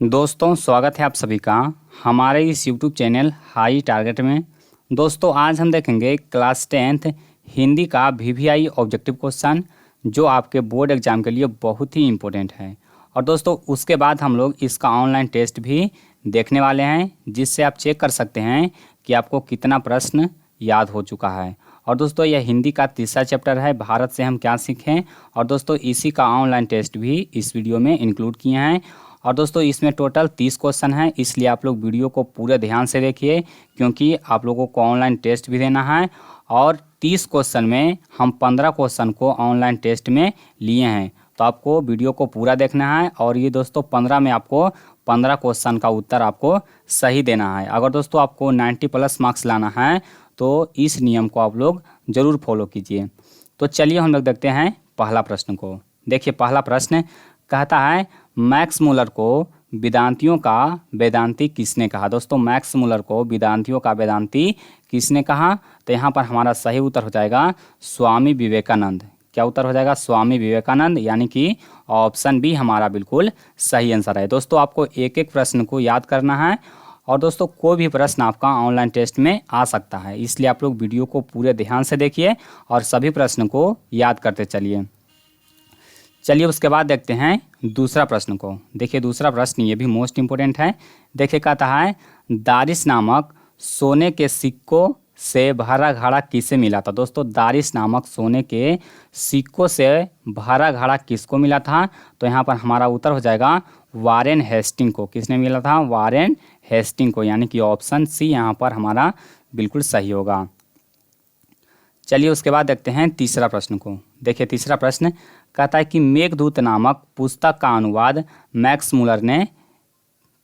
दोस्तों स्वागत है आप सभी का हमारे इस यूट्यूब चैनल हाई टारगेट में। दोस्तों आज हम देखेंगे क्लास 10th हिंदी का वीवीआई ऑब्जेक्टिव क्वेश्चन जो आपके बोर्ड एग्जाम के लिए बहुत ही इम्पोर्टेंट है। और दोस्तों उसके बाद हम लोग इसका ऑनलाइन टेस्ट भी देखने वाले हैं जिससे आप चेक कर सकते हैं कि आपको कितना प्रश्न याद हो चुका है। और दोस्तों यह हिंदी का तीसरा चैप्टर है, भारत से हम क्या सीखें। और दोस्तों इसी का ऑनलाइन टेस्ट भी इस वीडियो में इंक्लूड किए हैं। और दोस्तों इसमें टोटल 30 क्वेश्चन हैं, इसलिए आप लोग वीडियो को पूरे ध्यान से देखिए क्योंकि आप लोगों को ऑनलाइन टेस्ट भी देना है। और 30 क्वेश्चन में हम 15 क्वेश्चन को ऑनलाइन टेस्ट में लिए हैं, तो आपको वीडियो को पूरा देखना है। और ये दोस्तों 15 में आपको 15 क्वेश्चन का उत्तर आपको सही देना है। अगर दोस्तों आपको 90+ मार्क्स लाना है तो इस नियम को आप लोग ज़रूर फॉलो कीजिए। तो चलिए हम लोग देखते हैं पहला प्रश्न को। देखिए पहला प्रश्न कहता है मैक्स मुलर को वेदांतियों का वेदांती किसने कहा। दोस्तों मैक्स मुलर को वेदांतियों का वेदांती किसने कहा, तो यहाँ पर हमारा सही उत्तर हो जाएगा स्वामी विवेकानंद। क्या उत्तर हो जाएगा? स्वामी विवेकानंद, यानी कि ऑप्शन बी हमारा बिल्कुल सही आंसर है। दोस्तों आपको एक एक प्रश्न को याद करना है और दोस्तों कोई भी प्रश्न आपका ऑनलाइन टेस्ट में आ सकता है, इसलिए आप लोग वीडियो को पूरे ध्यान से देखिए और सभी प्रश्न को याद करते चलिए। चलिए उसके बाद देखते हैं दूसरा प्रश्न को। देखिए दूसरा प्रश्न ये भी मोस्ट इम्पोर्टेंट है। देखिए कहता है दारिश नामक सोने के सिक्कों से भरा घड़ा किसे मिला था। दोस्तों दारिश नामक सोने के सिक्कों से भरा घड़ा किसको मिला था, तो यहाँ पर हमारा उत्तर हो जाएगा वारेन हेस्टिंग को। किसने मिला था? वारेन हेस्टिंग को, यानी कि ऑप्शन सी यहाँ पर हमारा बिल्कुल सही होगा। चलिए उसके बाद देखते हैं तीसरा प्रश्न को। देखिए तीसरा प्रश्न कहता है कि मेघदूत नामक पुस्तक का अनुवाद मैक्स मुलर ने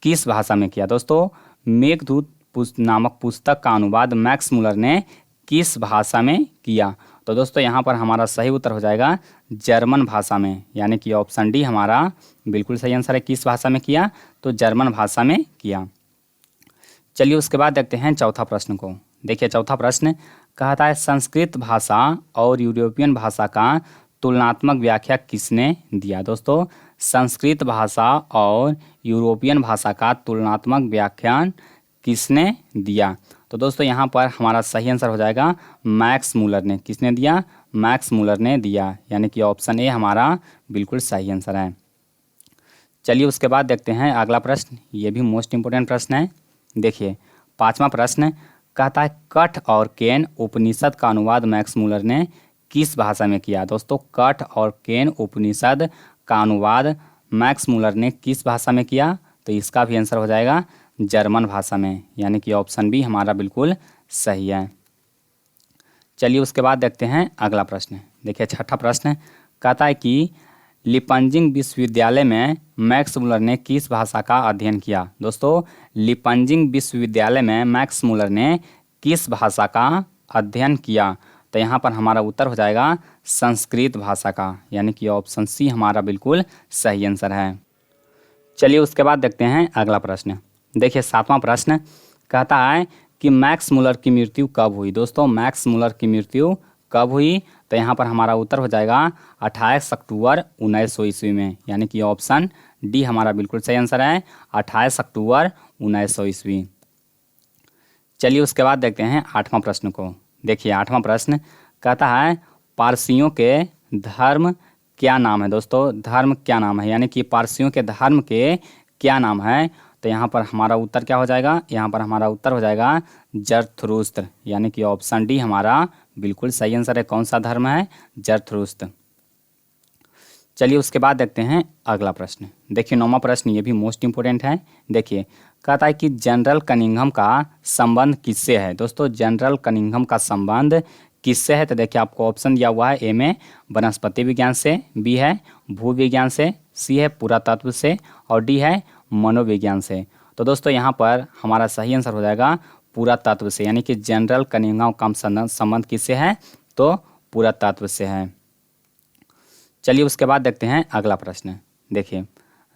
किस भाषा में किया। दोस्तों मेघदूत नामक पुस्तक का अनुवाद मैक्स मुलर ने किस भाषा में किया, तो दोस्तों यहाँ पर हमारा सही उत्तर हो जाएगा जर्मन भाषा में, यानी कि ऑप्शन डी हमारा बिल्कुल सही आंसर है। किस भाषा में किया, तो जर्मन भाषा में किया। चलिए उसके बाद देखते हैं चौथा प्रश्न को। देखिए चौथा प्रश्न कहता है संस्कृत भाषा और यूरोपियन भाषा का तुलनात्मक व्याख्या किसने दिया। दोस्तों संस्कृत भाषा और यूरोपियन भाषा का तुलनात्मक व्याख्यान किसने दिया, तो दोस्तों यहाँ पर हमारा सही आंसर हो जाएगा मैक्स मुलर ने। किसने दिया? मैक्स मुलर ने दिया, यानी कि ऑप्शन ए हमारा बिल्कुल सही आंसर है। चलिए उसके बाद देखते हैं अगला प्रश्न, ये भी मोस्ट इम्पोर्टेंट प्रश्न है। देखिए पांचवा प्रश्न कहता है कठ और केन उपनिषद का अनुवाद मैक्स मुलर ने किस भाषा में किया। दोस्तों कठ और केन उपनिषद का अनुवाद मैक्स मुलर ने किस भाषा में किया, तो इसका भी आंसर हो जाएगा जर्मन भाषा में, यानी कि ऑप्शन बी हमारा बिल्कुल सही है। चलिए उसके बाद देखते हैं अगला प्रश्न। देखिए छठा प्रश्न कहता है कि लिपंजिंग विश्वविद्यालय में मैक्स मुलर ने किस भाषा का अध्ययन किया। दोस्तों लिपंजिंग विश्वविद्यालय में मैक्स मुलर ने किस भाषा का अध्ययन किया, तो यहाँ पर हमारा उत्तर हो जाएगा संस्कृत भाषा का, यानी कि ऑप्शन सी हमारा बिल्कुल सही आंसर है। चलिए उसके बाद देखते हैं अगला प्रश्न। देखिए सातवां प्रश्न कहता है कि मैक्स मुलर की मृत्यु कब हुई। दोस्तों मैक्स मुलर की मृत्यु कब हुई, तो यहाँ पर हमारा उत्तर हो जाएगा 28 अक्टूबर 1900 ईस्वी में, यानी कि ऑप्शन डी हमारा बिल्कुल सही आंसर है 28 अक्टूबर 1900 ईस्वी। चलिए उसके बाद देखते हैं आठवां प्रश्न को। देखिए आठवां प्रश्न कहता है पारसियों के धर्म क्या नाम है। दोस्तों धर्म क्या नाम है, यानी कि पारसियों के धर्म के क्या नाम है, तो यहाँ पर हमारा उत्तर क्या हो जाएगा? यहाँ पर हमारा उत्तर हो जाएगा जरथुस्त्र, यानी कि ऑप्शन डी हमारा बिल्कुल सही आंसर है। कौन सा धर्म है? जरथुस्त्र। चलिए उसके बाद देखते हैं अगला प्रश्न। देखिए नौवां प्रश्न ये भी मोस्ट इम्पोर्टेंट है। देखिए कहता है कि जनरल कनिंघम का संबंध किससे है। दोस्तों जनरल कनिंघम का संबंध किससे है, तो देखिए आपको ऑप्शन दिया हुआ है। ए में वनस्पति विज्ञान से, बी है भूविज्ञान से, सी है पुरातत्व से और डी है मनोविज्ञान से। तो दोस्तों यहाँ पर हमारा सही आंसर हो जाएगा पुरातत्व से, यानी कि जनरल कनिंघम का संबंध किससे है, तो पुरातत्व से है। चलिए उसके बाद देखते हैं अगला प्रश्न। देखिए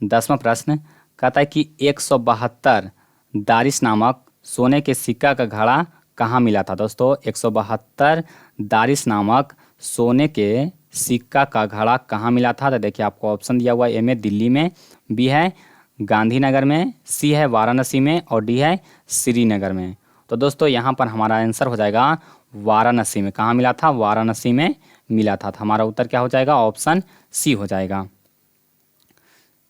10वां प्रश्न कहता है कि 172 दारिश नामक सोने के सिक्का का घड़ा कहाँ मिला था। दोस्तों 172 दारिश नामक सोने के सिक्का का घड़ा कहाँ मिला था, तो देखिए आपको ऑप्शन दिया हुआ है। ए में दिल्ली में, बी है गांधीनगर में, सी है वाराणसी में और डी है श्रीनगर में। तो दोस्तों यहाँ पर हमारा आंसर हो जाएगा वाराणसी में। कहाँ मिला था? वाराणसी में मिला था। तो हमारा उत्तर क्या हो जाएगा? ऑप्शन सी हो जाएगा।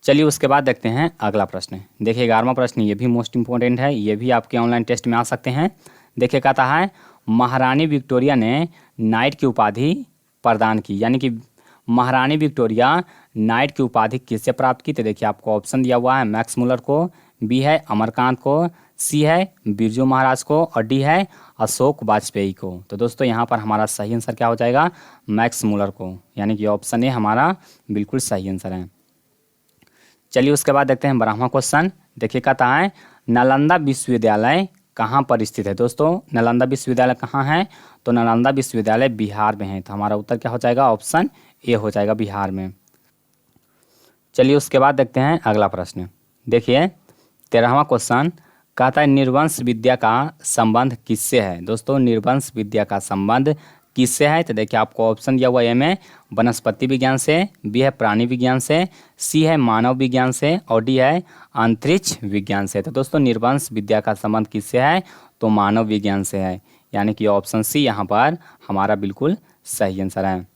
चलिए उसके बाद देखते हैं अगला प्रश्न। देखिए 11वां प्रश्न, ये भी मोस्ट इंपॉर्टेंट है, ये भी आपके ऑनलाइन टेस्ट में आ सकते हैं। देखिए कहता है महारानी विक्टोरिया ने नाइट की उपाधि प्रदान की, यानी कि महारानी विक्टोरिया नाइट की उपाधि किससे प्राप्त की? तो देखिए आपको ऑप्शन दिया हुआ है, मैक्स मुलर को, बी है अमरकांत को, सी है बिरजू महाराज को और डी है अशोक वाजपेयी को। तो दोस्तों यहाँ पर हमारा सही आंसर क्या हो जाएगा? मैक्स मुलर को, यानी कि ऑप्शन ए हमारा बिल्कुल सही आंसर है। चलिए उसके बाद देखते हैं 12वां क्वेश्चन। देखिए कहता है नालंदा विश्वविद्यालय कहाँ पर स्थित है? दोस्तों नालंदा विश्वविद्यालय कहाँ है? तो नालंदा विश्वविद्यालय बिहार में है। तो हमारा उत्तर क्या हो जाएगा? ऑप्शन ए हो जाएगा, बिहार में। चलिए उसके बाद देखते हैं अगला प्रश्न। देखिए 13वां क्वेश्चन कहता है निर्वंश विद्या का संबंध किससे है? दोस्तों निर्वंश विद्या का संबंध किससे है? तो देखिए आपको ऑप्शन दिया हुआ है, ए में वनस्पति विज्ञान से, बी है प्राणी विज्ञान से, सी है मानव विज्ञान से और डी है अंतरिक्ष विज्ञान से। तो दोस्तों निर्वंश विद्या का संबंध किससे है? तो मानव विज्ञान से है, यानी कि ऑप्शन सी यहाँ पर हमारा बिल्कुल सही आंसर है।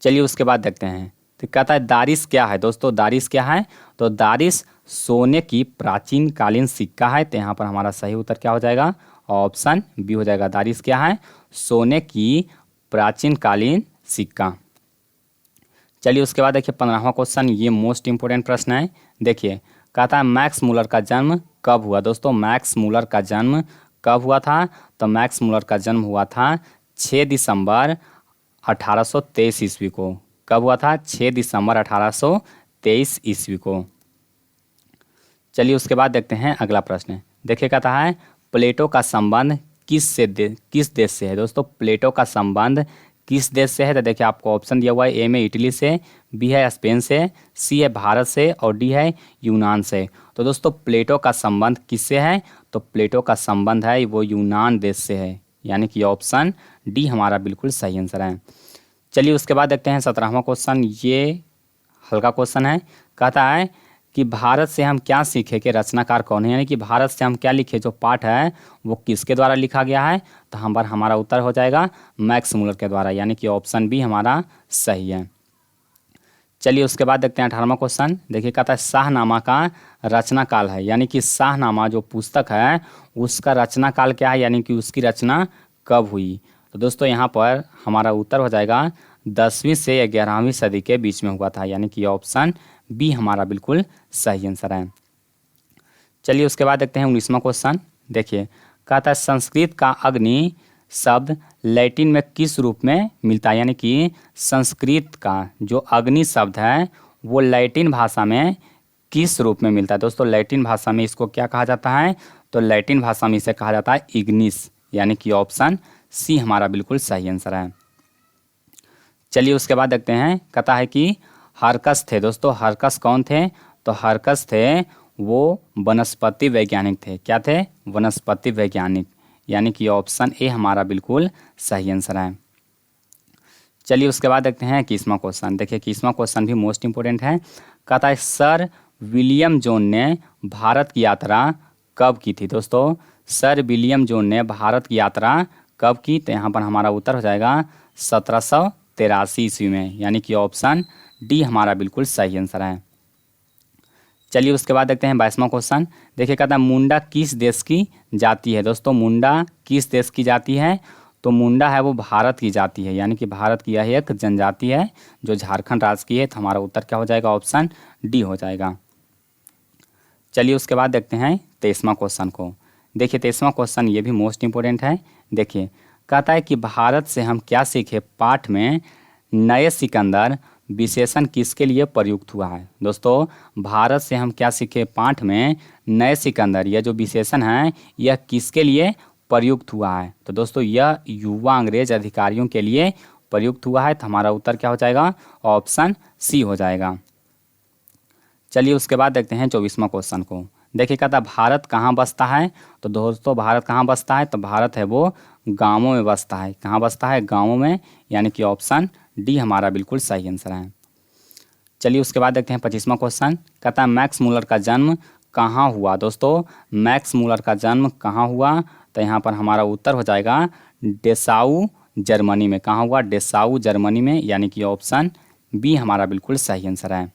चलिए उसके बाद देखते हैं। तो कहता है दारिश क्या है? दोस्तों दारिश क्या है? तो दारिश सोने की प्राचीन कालीन सिक्का है। तो यहाँ पर हमारा सही उत्तर क्या हो जाएगा? ऑप्शन बी हो जाएगा। दारिश क्या है? सोने की प्राचीन कालीन सिक्का। चलिए उसके बाद देखिए 15वां क्वेश्चन, ये मोस्ट इंपोर्टेंट प्रश्न है। देखिए कहता है मैक्स मुलर का जन्म कब हुआ? दोस्तों मैक्स मुलर का जन्म कब हुआ था? तो मैक्स मुलर का जन्म हुआ था 6 दिसंबर 1823 ईस्वी को। कब हुआ था? 6 दिसंबर 1823 ईस्वी को। चलिए उसके बाद देखते हैं अगला प्रश्न। देखिए कहता है प्लेटो का संबंध किस देश से है? दोस्तों प्लेटो का संबंध किस देश से है? तो देखिए आपको ऑप्शन दिया हुआ है, ए में इटली से, बी है स्पेन से, सी है भारत से और डी है यूनान से। तो दोस्तों प्लेटो का संबंध किससे है? तो प्लेटो का संबंध है वो यूनान देश से है, यानी कि ऑप्शन डी हमारा बिल्कुल सही आंसर है। चलिए उसके बाद देखते हैं 17वां क्वेश्चन, ये हल्का क्वेश्चन है। कहता है कि भारत से हम क्या सीखे कि रचनाकार कौन है, यानी कि भारत से हम क्या लिखे, जो पाठ है वो किसके द्वारा लिखा गया है? तो हम पर हमारा उत्तर हो जाएगा मैक्स मुलर के द्वारा, यानी कि ऑप्शन बी हमारा सही है। चलिए उसके बाद देखते हैं 18वां क्वेश्चन। देखिए कहता है शाहनामा का रचना काल है, यानी कि शाहनामा जो पुस्तक है उसका रचना काल क्या है, यानी कि उसकी रचना कब हुई? तो दोस्तों यहाँ पर हमारा उत्तर हो जाएगा 10वीं से 11वीं सदी के बीच में हुआ था, यानी कि ऑप्शन बी हमारा बिल्कुल सही आंसर है। चलिए उसके बाद देखते हैं 19वां क्वेश्चन। देखिए कहता है संस्कृत का अग्नि शब्द लैटिन में किस रूप में मिलता है, यानी कि संस्कृत का जो अग्नि शब्द है वो लैटिन भाषा में किस रूप में मिलता है? दोस्तों लैटिन भाषा में इसको क्या कहा जाता है? तो लैटिन भाषा में इसे कहा जाता है इग्निस, यानी कि ऑप्शन सी हमारा बिल्कुल सही आंसर है। चलिए उसके बाद देखते हैं। कहता है कि हरकस थे। दोस्तों हरकस कौन थे? तो हरकस थे वो वनस्पति वैज्ञानिक थे। क्या थे? वनस्पति वैज्ञानिक, यानी कि ऑप्शन ए हमारा बिल्कुल सही आंसर है। चलिए उसके बाद देखते हैं 21वां क्वेश्चन। देखिए 21वां क्वेश्चन भी मोस्ट इंपोर्टेंट है। कहता है सर विलियम जोन ने भारत की यात्रा कब की थी? दोस्तों सर विलियम जोन ने भारत की यात्रा कब की? तो यहाँ पर हमारा उत्तर हो जाएगा 1783 ईस्वी में, यानी कि ऑप्शन डी हमारा बिल्कुल सही आंसर है। चलिए उसके बाद देखते हैं 22वां क्वेश्चन। देखिए कहता है मुंडा किस देश की जाति है? दोस्तों मुंडा किस देश की जाति है? तो मुंडा है वो भारत की जाति है, यानी कि भारत की यह एक जनजाति है जो झारखंड राज्य की है। तो हमारा उत्तर क्या हो जाएगा? ऑप्शन डी हो जाएगा। चलिए उसके बाद देखते हैं 23वां क्वेश्चन को। देखिए 23वां क्वेश्चन ये भी मोस्ट इंपोर्टेंट है। देखिए कहता है कि भारत से हम क्या सीखे पाठ में नए सिकंदर विशेषण किसके लिए प्रयुक्त हुआ है? दोस्तों भारत से हम क्या सीखे पाठ में नए सिकंदर, यह जो विशेषण है यह किसके लिए प्रयुक्त हुआ है? तो दोस्तों यह युवा अंग्रेज अधिकारियों के लिए प्रयुक्त हुआ है। तो हमारा उत्तर क्या हो जाएगा? ऑप्शन सी हो जाएगा। चलिए उसके बाद देखते हैं 24वां क्वेश्चन को। देखिए कहता है भारत कहाँ बसता है? तो दोस्तों भारत कहाँ बसता है? तो भारत है वो गाँवों में बसता है। कहाँ बसता है? गाँवों में, यानी कि ऑप्शन डी हमारा बिल्कुल सही आंसर है। चलिए उसके बाद देखते हैं 25वां क्वेश्चन। कहता है मैक्स मूलर का जन्म कहाँ हुआ। दोस्तों मैक्स मूलर का जन्म कहाँ हुआ, तो यहाँ पर हमारा उत्तर हो जाएगा डेसाऊ जर्मनी में। कहाँ हुआ, डेसाऊ जर्मनी में, यानी कि ऑप्शन बी हमारा बिल्कुल सही आंसर है।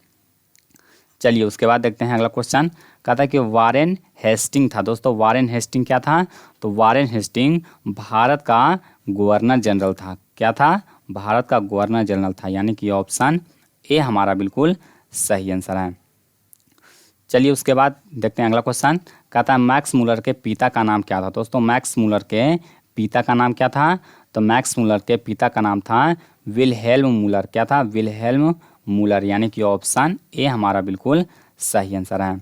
चलिए उसके बाद देखते हैं अगला क्वेश्चन। कहता है कि वारेन हेस्टिंग था। दोस्तों वारेन हेस्टिंग क्या था, तो वारेन हेस्टिंग भारत का गवर्नर जनरल था। क्या था, भारत का गवर्नर जनरल था, यानी कि ऑप्शन ए हमारा बिल्कुल सही आंसर है। चलिए उसके बाद देखते हैं अगला क्वेश्चन। कहता है मैक्स मूलर के पिता का नाम क्या था। दोस्तों मैक्स मूलर के पिता का नाम क्या था, तो मैक्स मूलर के पिता का नाम था विलहेल्म मूलर। क्या था, विलहेल्म मूलर, यानी कि ऑप्शन ए हमारा बिल्कुल सही आंसर है।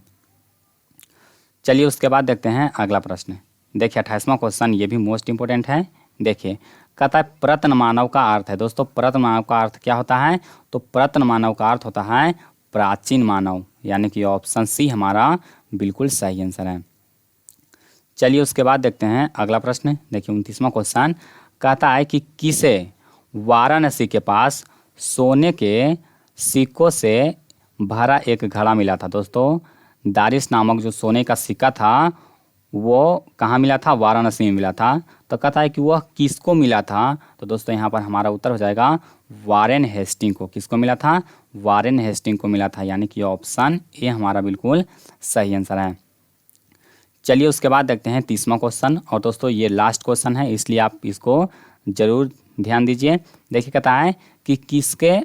चलिए उसके बाद देखते हैं अगला प्रश्न। देखिए 28वां क्वेश्चन, ये भी मोस्ट इंपॉर्टेंट है। देखिए कहता है प्रत्न मानव का अर्थ है। दोस्तों प्रत्न मानव का अर्थ क्या होता है, तो प्रत्न मानव का अर्थ होता है प्राचीन मानव, यानी कि ऑप्शन सी हमारा बिल्कुल सही आंसर है। चलिए उसके बाद देखते हैं अगला प्रश्न। देखिए 29वां क्वेश्चन कहता है कि किसे वाराणसी के पास सोने के सिक्कों से भरा एक घड़ा मिला था। दोस्तों दारिस नामक जो सोने का सिक्का था वो कहाँ मिला था, वाराणसी में मिला था। तो कहता है कि वह किसको मिला था, तो दोस्तों यहाँ पर हमारा उत्तर हो जाएगा वारेन हेस्टिंग को। किसको मिला था, वारेन हेस्टिंग को मिला था, यानी कि ऑप्शन ए हमारा बिल्कुल सही आंसर है। चलिए उसके बाद देखते हैं 30वां क्वेश्चन, और दोस्तों ये लास्ट क्वेश्चन है इसलिए आप इसको जरूर ध्यान दीजिए। देखिए कहता है कि किसके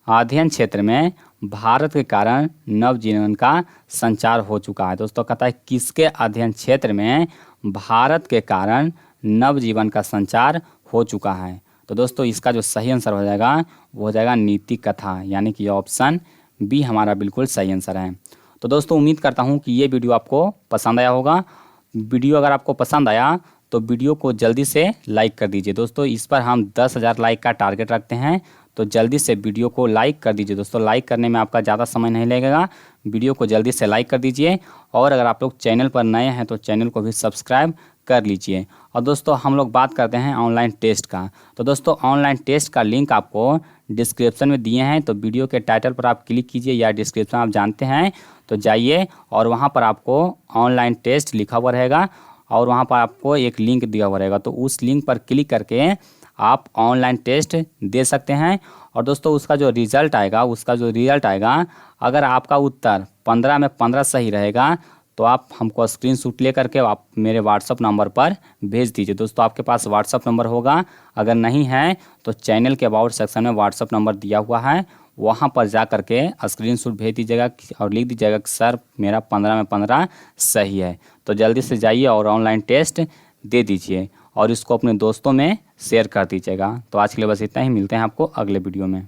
अध्ययन क्षेत्र में भारत के कारण नवजीवन का संचार हो चुका है। दोस्तों कहता है किसके अध्ययन क्षेत्र में भारत के कारण नवजीवन का संचार हो चुका है। तो दोस्तों इसका जो सही आंसर हो जाएगा वो हो जाएगा नीति कथा, यानी कि ऑप्शन बी हमारा बिल्कुल सही आंसर है। तो दोस्तों उम्मीद करता हूँ कि ये वीडियो आपको पसंद आया होगा। वीडियो अगर आपको पसंद आया तो वीडियो को जल्दी से लाइक कर दीजिए। दोस्तों इस पर हम 10,000 लाइक का टारगेट रखते हैं, तो जल्दी से वीडियो को लाइक कर दीजिए। दोस्तों लाइक करने में आपका ज़्यादा समय नहीं लगेगा, वीडियो को जल्दी से लाइक कर दीजिए। और अगर आप लोग चैनल पर नए हैं तो चैनल को भी सब्सक्राइब कर लीजिए। और दोस्तों हम लोग बात करते हैं ऑनलाइन टेस्ट का। तो दोस्तों ऑनलाइन टेस्ट का लिंक आपको डिस्क्रिप्शन में दिए हैं, तो वीडियो के टाइटल पर आप क्लिक कीजिए, या डिस्क्रिप्शन आप जानते हैं तो जाइए और वहाँ पर आपको ऑनलाइन टेस्ट लिखा हुआ रहेगा और वहाँ पर आपको एक लिंक दिया हुआ रहेगा, तो उस लिंक पर क्लिक करके आप ऑनलाइन टेस्ट दे सकते हैं। और दोस्तों उसका जो रिज़ल्ट आएगा अगर आपका उत्तर 15 में 15 सही रहेगा तो आप हमको स्क्रीनशॉट ले करके आप मेरे व्हाट्सअप नंबर पर भेज दीजिए। दोस्तों आपके पास व्हाट्सअप नंबर होगा, अगर नहीं है तो चैनल के अबाउट सेक्शन में व्हाट्सअप नंबर दिया हुआ है, वहाँ पर जा करके स्क्रीनशॉट भेज दीजिएगा और लिख दीजिएगा कि सर मेरा 15 में 15 सही है। तो जल्दी से जाइए और ऑनलाइन टेस्ट दे दीजिए और इसको अपने दोस्तों में शेयर कर दीजिएगा। तो आज के लिए बस इतना ही, मिलते हैं आपको अगले वीडियो में।